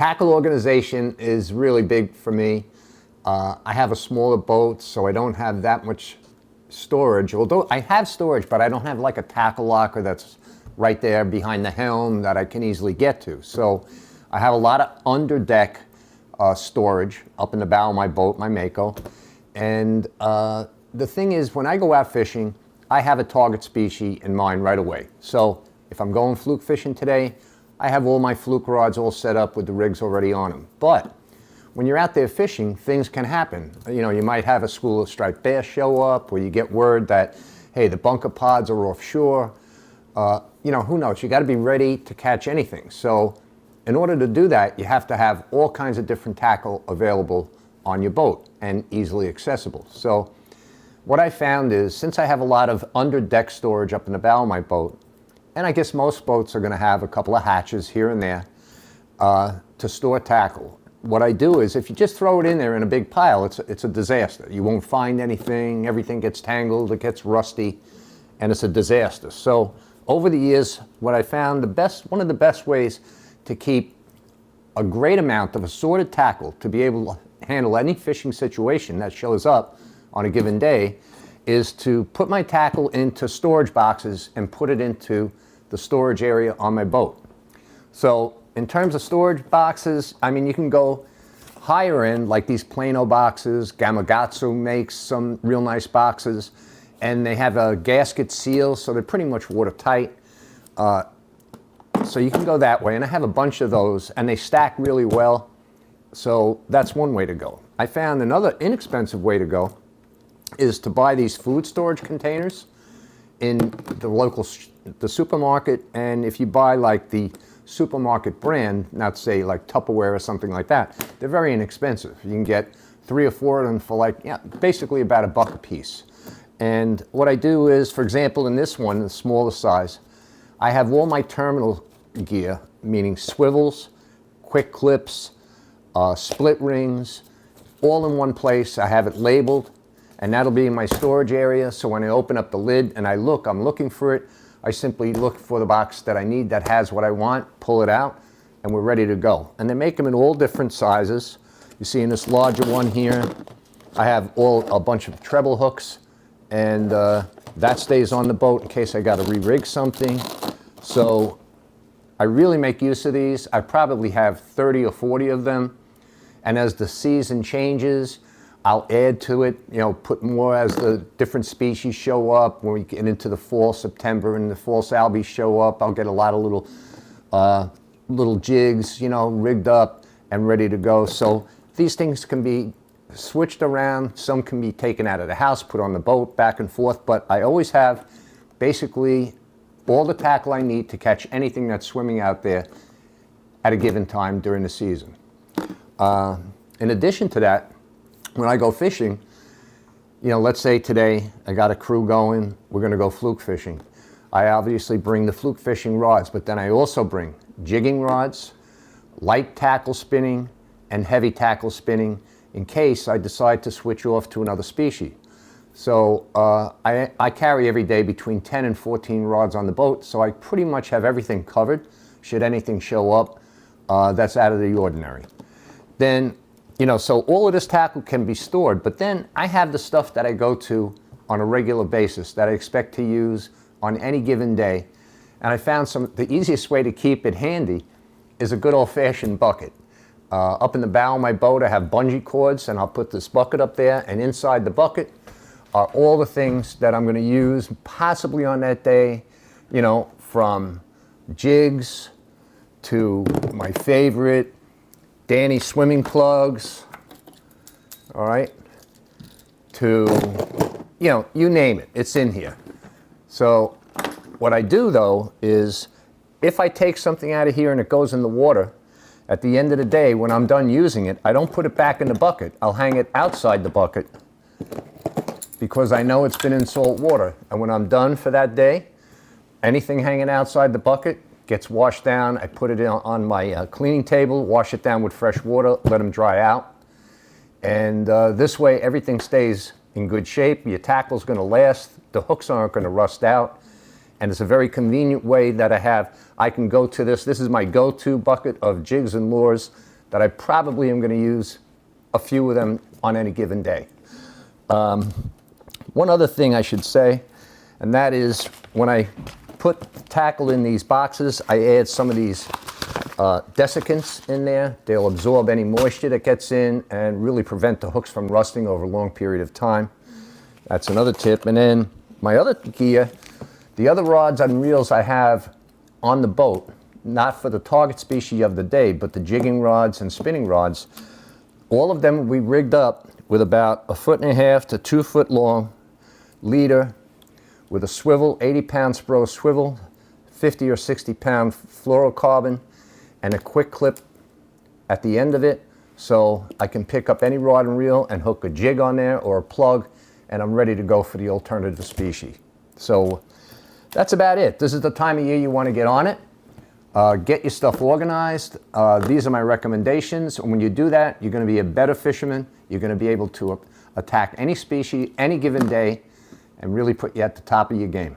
tackle organization is really big for me. I have a smaller boat, so I don't have that much storage. Although I have storage, but I don't have like a tackle locker that's right there behind the helm that I can easily get to. So I have a lot of under deck storage up in the bow of my boat, my Mako. And the thing is, when I go out fishing, I have a target species in mind right away. So if I'm going fluke fishing today, I have all my fluke rods all set up with the rigs already on them. But when you're out there fishing, things can happen. You know, you might have a school of striped bass show up, or you get word that, hey, the bunker pods are offshore. You know, who knows? You got to be ready to catch anything. So in order to do that, you have to have all kinds of different tackle available on your boat and easily accessible. So what I found is, since I have a lot of under deck storage up in the bow of my boat, and I guess most boats are going to have a couple of hatches here and there to store tackle. What I do is, if you just throw it in there in a big pile, it's a disaster. You won't find anything, everything gets tangled, it gets rusty, and it's a disaster. So over the years, what I found one of the best ways to keep a great amount of assorted tackle to be able to handle any fishing situation that shows up on a given day is to put my tackle into storage boxes and put it into the storage area on my boat. So in terms of storage boxes, I mean, you can go higher end, like these Plano boxes. Gamakatsu makes some real nice boxes, and they have a gasket seal, so they're pretty much watertight. So you can go that way, and I have a bunch of those, and they stack really well. So that's one way to go. I found another inexpensive way to go is to buy these food storage containers in the supermarket. And if you buy like the supermarket brand, not say like Tupperware or something like that, they're very inexpensive. You can get 3 or 4 of them for like, yeah, basically about $1 a piece. And what I do is, for example, in this one, the smaller size, I have all my terminal gear, meaning swivels, quick clips, split rings, all in one place. I have it labeled, and that'll be in my storage area. So when I open up the lid and I'm looking for it, I simply look for the box that I need that has what I want, pull it out, and we're ready to go. And they make them in all different sizes. You see in this larger one here, I have a bunch of treble hooks, and that stays on the boat in case I got to re-rig something. So I really make use of these. I probably have 30 or 40 of them. And as the season changes, I'll add to it, you know, put more as the different species show up. When we get into the fall, September, and the fall salvies show up, I'll get a lot of little jigs, you know, rigged up and ready to go. So these things can be switched around. Some can be taken out of the house, put on the boat, back and forth. But I always have basically all the tackle I need to catch anything that's swimming out there at a given time during the season. In addition to that, when I go fishing, you know, let's say today I got a crew going, we're going to go fluke fishing. I obviously bring the fluke fishing rods, but then I also bring jigging rods, light tackle spinning, and heavy tackle spinning in case I decide to switch off to another species. So I carry every day between 10 and 14 rods on the boat, so I pretty much have everything covered should anything show up that's out of the ordinary. Then, you know, so all of this tackle can be stored, but then I have the stuff that I go to on a regular basis that I expect to use on any given day. And I found the easiest way to keep it handy is a good old-fashioned bucket. Up in the bow of my boat, I have bungee cords, and I'll put this bucket up there, and inside the bucket are all the things that I'm going to use possibly on that day, you know, from jigs to my favorite Danny swimming plugs, all right, to, you know, you name it, it's in here. So what I do though is, if I take something out of here and it goes in the water, at the end of the day, when I'm done using it, I don't put it back in the bucket. I'll hang it outside the bucket because I know it's been in salt water. And when I'm done for that day, anything hanging outside the bucket gets washed down. I put it on my cleaning table, wash it down with fresh water, let them dry out. And this way, everything stays in good shape. Your tackle's going to last. The hooks aren't going to rust out. And it's a very convenient way that I can go to this. This is my go-to bucket of jigs and lures that I probably am going to use a few of them on any given day. One other thing I should say, and that is when I put tackle in these boxes, I add some of these desiccants in there. They'll absorb any moisture that gets in and really prevent the hooks from rusting over a long period of time. That's another tip. And then my other gear, the other rods and reels I have on the boat, not for the target species of the day, but the jigging rods and spinning rods, all of them we rigged up with about 1.5 foot to 2 foot long leader with a swivel, 80-pound Spro swivel, 50 or 60-pound fluorocarbon, and a quick clip at the end of it, so I can pick up any rod and reel and hook a jig on there or a plug, and I'm ready to go for the alternative species. So that's about it. This is the time of year you want to get on it. Get your stuff organized. These are my recommendations. And when you do that, you're going to be a better fisherman. You're going to be able to attack any species, any given day, and really put you at the top of your game.